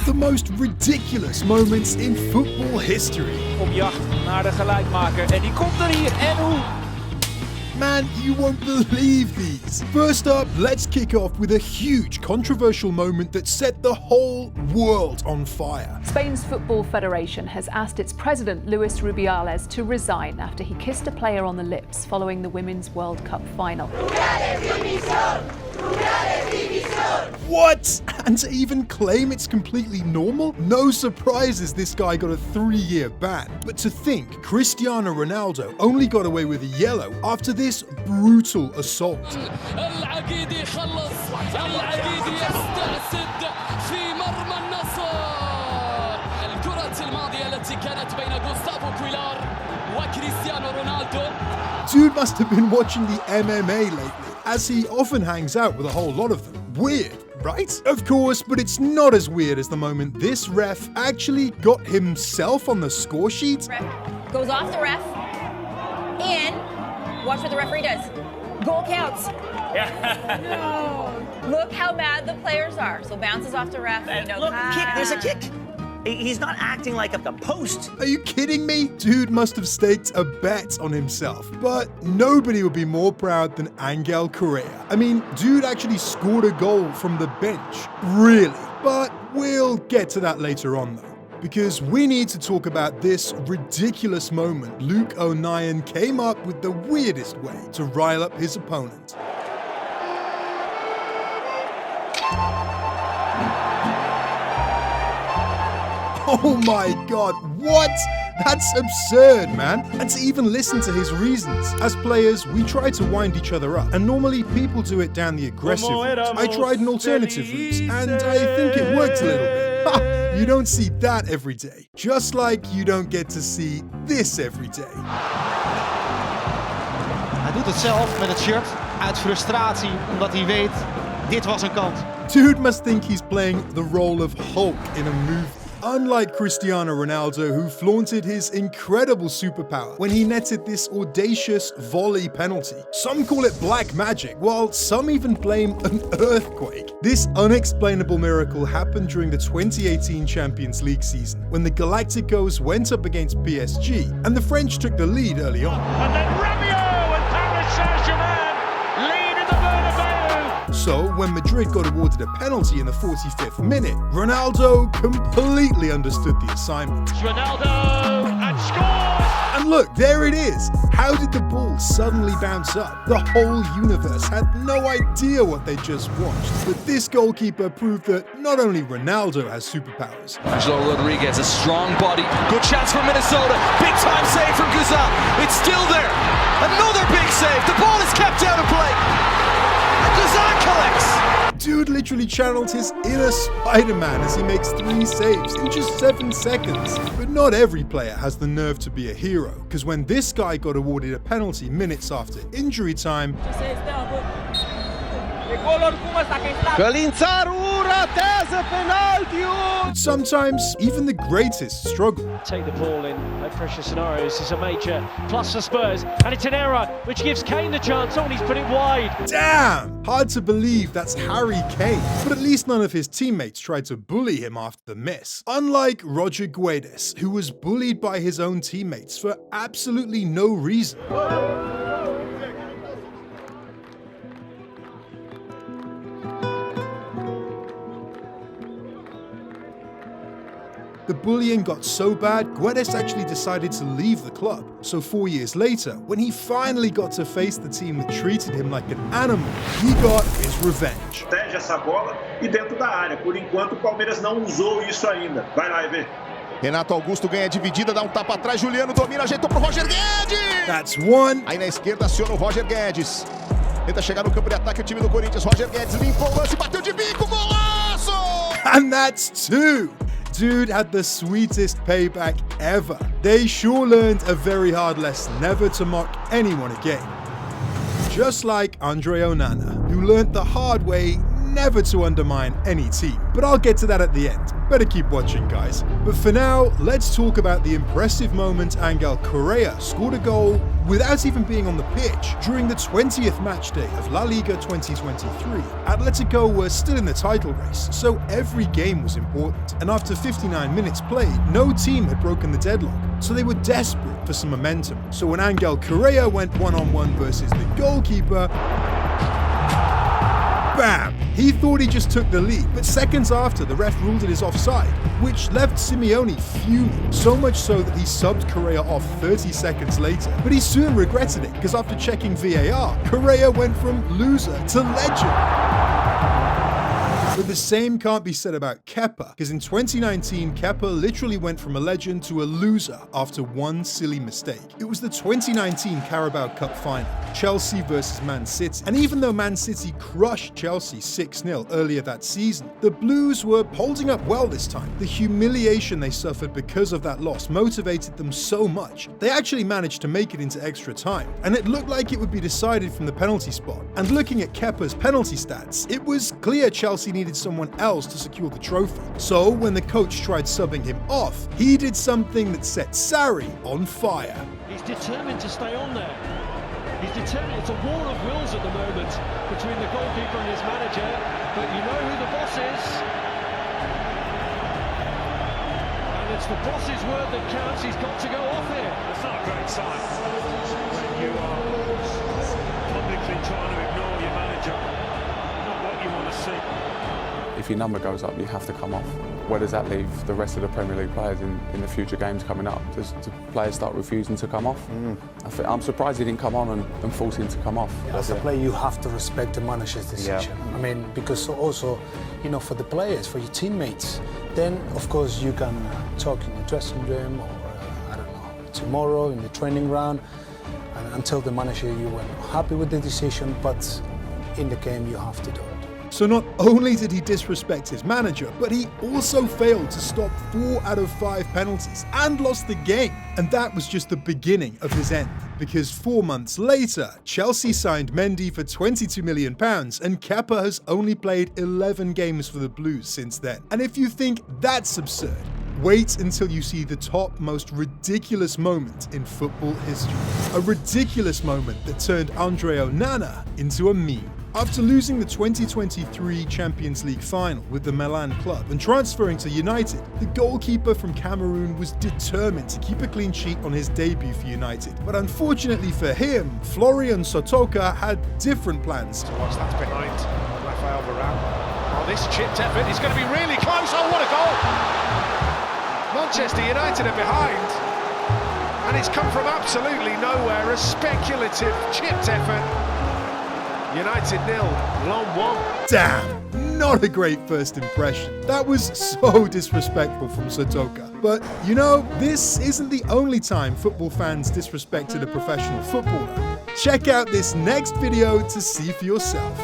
the most ridiculous moments in football history. Op jacht naar de gelijkmaker. En die komt er hier. En hoe? Man, you won't believe these. First up, let's kick off with a huge controversial moment that set the whole world on fire. Spain's Football Federation has asked its president, Luis Rubiales, to resign after he kissed a player on the lips following the Women's World Cup final. What? And to even claim it's completely normal? No surprises this guy got a 3-year ban. But to think Cristiano Ronaldo only got away with a yellow after this brutal assault. Dude must have been watching the MMA lately, as he often hangs out with a whole lot of them. Weird, right? Of course, but it's not as weird as the moment this ref actually got himself on the score sheet. Ref goes off the ref, and watch what the referee does. Goal counts. No. Look how mad the players are. So bounces off the ref. Look, kick. There's a kick. He's not acting like a post. Are you kidding me? Dude must have staked a bet on himself. But nobody would be more proud than Angel Correa. I mean, dude actually scored a goal from the bench. Really? But we'll get to that later on though. Because we need to talk about this ridiculous moment Luke O'Nien came up with the weirdest way to rile up his opponent. Oh my god, what? That's absurd, man. And to even listen to his reasons. As players, we try to wind each other up, and normally people do it down the aggressive route. I tried an alternative route, and I think it worked a little bit. Ha! You don't see that every day. Just like you don't get to see this every day. Hij doet het zelf met het shirt, uit frustratie, omdat hij weet, dit was een kans. Dude must think he's playing the role of Hulk in a movie. Unlike Cristiano Ronaldo, who flaunted his incredible superpower when he netted this audacious volley penalty. Some call it black magic, while some even blame an earthquake. This unexplainable miracle happened during the 2018 Champions League season, when the Galacticos went up against PSG, and the French took the lead early on. And then Rabiot and Paris Saint-Germain lead in the Bernabeu. So, when Madrid got awarded a penalty in the 45th minute, Ronaldo completely understood the assignment. Ronaldo and scores! And look, there it is. How did the ball suddenly bounce up? The whole universe had no idea what they just watched. But this goalkeeper proved that not only Ronaldo has superpowers. Angelo Rodriguez, a strong body. Good chance for Minnesota. Big time save from Guzan. It's still there. Another big save. The ball is kept out of play. Guzan collects. Dude literally channeled his inner Spider-Man as he makes 3 saves in just 7 seconds. But not every player has the nerve to be a hero, because when this guy got awarded a penalty minutes after injury time, sometimes even the greatest struggle. Take the ball in pressure scenarios. This is a major plus for Spurs. And it's an error, which gives Kane the chance. Oh, and he's put it wide. Damn! Hard to believe that's Harry Kane. But at least none of his teammates tried to bully him after the miss. Unlike Roger Guedes, who was bullied by his own teammates for absolutely no reason. The bullying got so bad, Guedes actually decided to leave the club. So 4 years later, when he finally got to face the team that treated him like an animal, he got his revenge. Protege essa bola e dentro da área. Por enquanto, o Palmeiras não usou isso ainda. Vai lá e vê. Renato Augusto ganha a dividida, dá tapa atrás, Juliano domina, ajeitou pro Roger Guedes! That's one. Aí na esquerda aciona o Roger Guedes. Tenta chegar no campo de ataque o time do Corinthians. Roger Guedes limpou o lance, bateu de bico, golaço! And that's 2. Dude had the sweetest payback ever. They sure learned a very hard lesson never to mock anyone again. Just like Andre Onana, who learned the hard way never to undermine any team. But I'll get to that at the end. Better keep watching, guys. But for now, let's talk about the impressive moment Angel Correa scored a goal without even being on the pitch during the 20th match day of La Liga 2023. Atletico were still in the title race, so every game was important. And after 59 minutes played, no team had broken the deadlock, so they were desperate for some momentum. So when Angel Correa went one-on-one versus the goalkeeper, bam! He thought he just took the lead, but seconds after, the ref ruled it as offside, which left Simeone fuming, so much so that he subbed Correa off 30 seconds later. But he soon regretted it, because after checking VAR, Correa went from loser to legend. But the same can't be said about Kepa, because in 2019, Kepa literally went from a legend to a loser after one silly mistake. It was the 2019 Carabao Cup final, Chelsea versus Man City. And even though Man City crushed Chelsea 6-0 earlier that season, the Blues were holding up well this time. The humiliation they suffered because of that loss motivated them so much, they actually managed to make it into extra time. And it looked like it would be decided from the penalty spot. And looking at Kepa's penalty stats, it was clear Chelsea needed someone else to secure the trophy. So when the coach tried subbing him off, he did something that set Sarri on fire. He's determined to stay on there. He's determined. It's a war of wills at the moment between the goalkeeper and his manager, but you know who the boss is. And it's the boss's word that counts. He's got to go off here. It's not a great sign when you are publicly trying to ignore your manager. Not what you want to see. If your number goes up, you have to come off. Where does that leave the rest of the Premier League players in the future games coming up? Does players start refusing to come off? I'm surprised he didn't come on and force him to come off. As a player, you have to respect the manager's decision. Yeah. I mean, because also, you know, for the players, for your teammates, then of course you can talk in the dressing room or, I don't know, tomorrow in the training ground and tell the manager you were not happy with the decision, but in the game you have to do it. So not only did he disrespect his manager, but he also failed to stop 4 out of 5 penalties and lost the game. And that was just the beginning of his end, because 4 months later, Chelsea signed Mendy for £22 million and Kepa has only played 11 games for the Blues since then. And if you think that's absurd, wait until you see the top most ridiculous moment in football history. A ridiculous moment that turned Andre Onana into a meme. After losing the 2023 Champions League final with the Milan club and transferring to United, the goalkeeper from Cameroon was determined to keep a clean sheet on his debut for United. But unfortunately for him, Florian Sotoka had different plans. Watch that's behind Rafael Varane. Oh, this chipped effort is going to be really close. Oh, what a goal! Manchester United are behind. And it's come from absolutely nowhere. A speculative chipped effort. United 0, Lyon 1. Damn, not a great first impression. That was so disrespectful from Sotoka. But, you know, this isn't the only time football fans disrespected a professional footballer. Check out this next video to see for yourself.